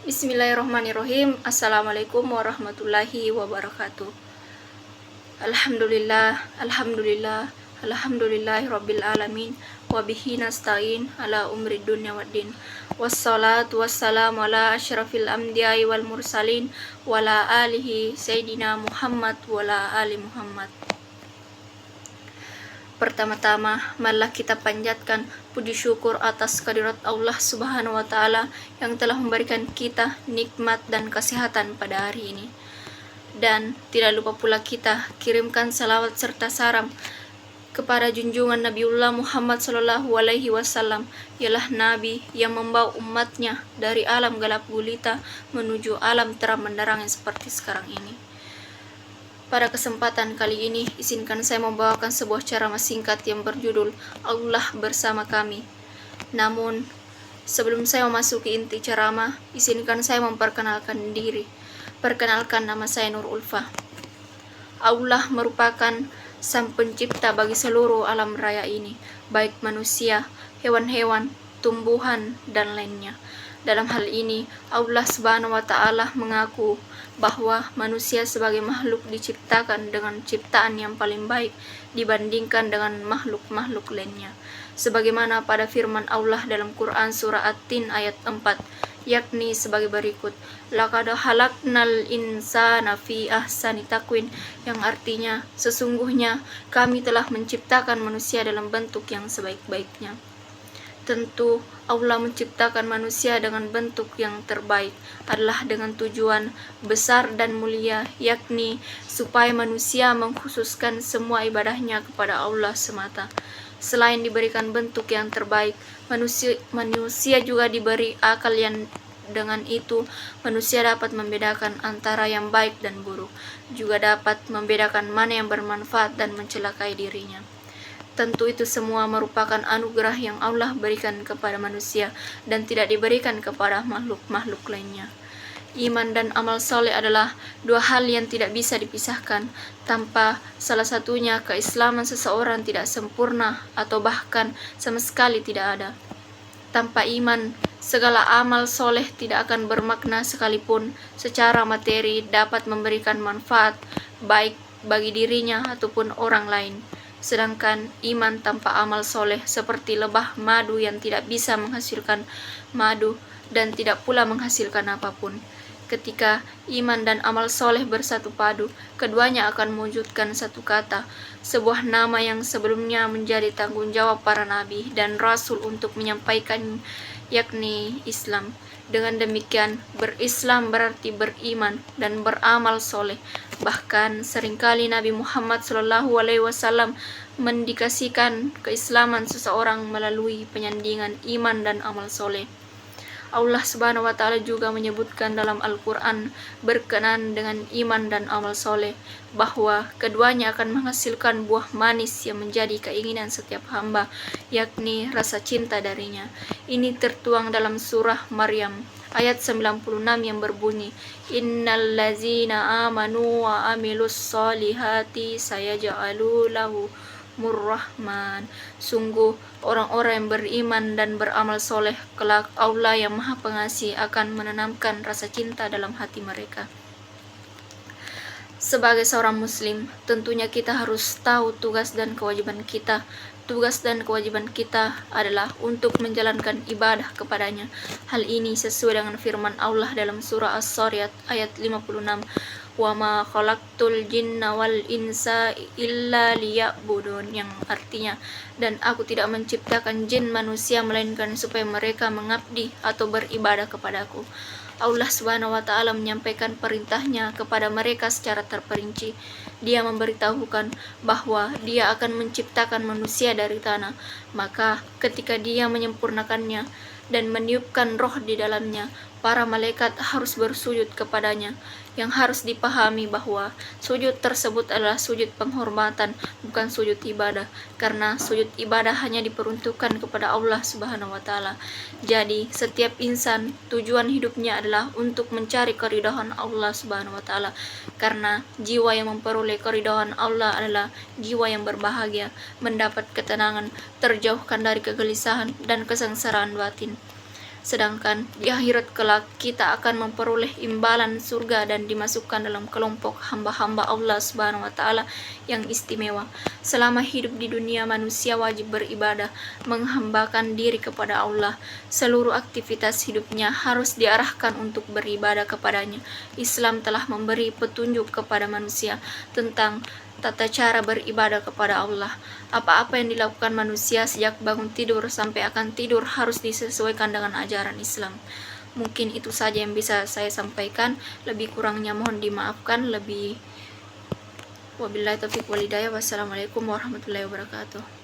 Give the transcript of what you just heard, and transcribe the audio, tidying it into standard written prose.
Bismillahirrahmanirrahim. Assalamualaikum warahmatullahi wabarakatuh. Alhamdulillah, rabbil alamin. Wabihi nasta'in ala umri dunya waddin. Wassalatu wassalamu ala asyrafil anbiya'i wal mursalin wala alihi sayyidina Muhammad wala ali Muhammad. Pertama-tama, marilah kita panjatkan puji syukur atas kehadirat Allah Subhanahu wa Ta'ala yang telah memberikan kita nikmat dan kesehatan pada hari ini. Dan tidak lupa pula kita kirimkan salawat serta salam kepada junjungan Nabiullah Muhammad Sallallahu Alaihi Wasallam, ialah Nabi yang membawa umatnya dari alam gelap gulita menuju alam terang benderang yang seperti sekarang ini. Pada kesempatan kali ini, izinkan saya membawakan sebuah ceramah singkat yang berjudul Allah Bersama Kami. Namun, sebelum saya memasuki inti ceramah, izinkan saya memperkenalkan diri. Perkenalkan, nama saya Nur Ulfa. Allah merupakan Sang Pencipta bagi seluruh alam raya ini, baik manusia, hewan-hewan, tumbuhan, dan lainnya. Dalam hal ini, Allah Subhanahu wa Ta'ala mengaku bahwa manusia sebagai makhluk diciptakan dengan ciptaan yang paling baik dibandingkan dengan makhluk-makhluk lainnya. Sebagaimana pada firman Allah dalam Quran surah At-Tin ayat 4, yakni sebagai berikut: Laqad khalaqnal insana fi ahsani taqwim, yang artinya sesungguhnya kami telah menciptakan manusia dalam bentuk yang sebaik-baiknya. Tentu Allah menciptakan manusia dengan bentuk yang terbaik adalah dengan tujuan besar dan mulia, yakni supaya manusia mengkhususkan semua ibadahnya kepada Allah semata. Selain diberikan bentuk yang terbaik, manusia juga diberi akal yang dengan itu manusia dapat membedakan antara yang baik dan buruk, juga dapat membedakan mana yang bermanfaat dan mencelakai dirinya. Tentu itu semua merupakan anugerah yang Allah berikan kepada manusia dan tidak diberikan kepada makhluk-makhluk lainnya. Iman dan amal soleh adalah dua hal yang tidak bisa dipisahkan. Tanpa salah satunya, keislaman seseorang tidak sempurna atau bahkan sama sekali tidak ada. Tanpa iman, segala amal soleh tidak akan bermakna sekalipun secara materi dapat memberikan manfaat baik bagi dirinya ataupun orang lain. Sedangkan iman tanpa amal soleh seperti lebah madu yang tidak bisa menghasilkan madu dan tidak pula menghasilkan apapun. Ketika iman dan amal soleh bersatu padu, keduanya akan mewujudkan satu kata, sebuah nama yang sebelumnya menjadi tanggung jawab para nabi dan rasul untuk menyampaikan, yakni Islam. Dengan demikian, berislam berarti beriman dan beramal soleh. Bahkan seringkali Nabi Muhammad SAW mendikasikan keislaman seseorang melalui penyandingan iman dan amal soleh. Allah Subhanahu wa Ta'ala juga menyebutkan dalam Al-Quran berkenaan dengan iman dan amal soleh bahwa keduanya akan menghasilkan buah manis yang menjadi keinginan setiap hamba, yakni rasa cinta darinya. Ini tertuang dalam surah Maryam ayat 96 yang berbunyi, Innal ladzina amanu wa amilus solihati sayaj'alu lahu Murrahman. Sungguh orang-orang yang beriman dan beramal soleh kelak Allah yang Maha Pengasih akan menanamkan rasa cinta dalam hati mereka. Sebagai seorang muslim, tentunya kita harus tahu tugas dan kewajiban kita. Tugas dan kewajiban kita adalah untuk menjalankan ibadah kepadanya. Hal ini sesuai dengan firman Allah dalam surah As-Sariyat ayat 56, wa ma khalaqtul jinna wal insa illa liya'budun, yang artinya, dan aku tidak menciptakan jin manusia melainkan supaya mereka mengabdi atau beribadah kepadaku. Allah Subhanahu wa Ta'ala menyampaikan perintahnya kepada mereka secara terperinci. Dia memberitahukan bahwa Dia akan menciptakan manusia dari tanah, maka ketika Dia menyempurnakannya dan meniupkan roh di dalamnya, para malaikat harus bersujud kepadanya. Yang harus dipahami bahwa sujud tersebut adalah sujud penghormatan, bukan sujud ibadah, karena sujud ibadah hanya diperuntukkan kepada Allah Subhanahu wa Ta'ala. Jadi setiap insan tujuan hidupnya adalah untuk mencari keridhaan Allah Subhanahu wa Ta'ala, karena jiwa yang memperoleh keridhaan Allah adalah jiwa yang berbahagia, mendapat ketenangan, terjauhkan dari kegelisahan dan kesengsaraan batin. sedangkan di akhirat kelak kita akan memperoleh imbalan surga dan dimasukkan dalam kelompok hamba-hamba Allah Subhanahu wa taala yang istimewa. Selama hidup di dunia, manusia wajib beribadah, menghambakan diri kepada Allah. Seluruh aktivitas hidupnya harus diarahkan untuk beribadah kepadanya. Islam telah memberi petunjuk kepada manusia tentang tata cara beribadah kepada Allah. Apa-apa yang dilakukan manusia sejak bangun tidur sampai akan tidur harus disesuaikan dengan ajaran Islam. Mungkin itu saja yang bisa saya sampaikan. Lebih kurangnya mohon dimaafkan. Wabillahi taufiq walhidayah. Wassalamualaikum warahmatullahi wabarakatuh.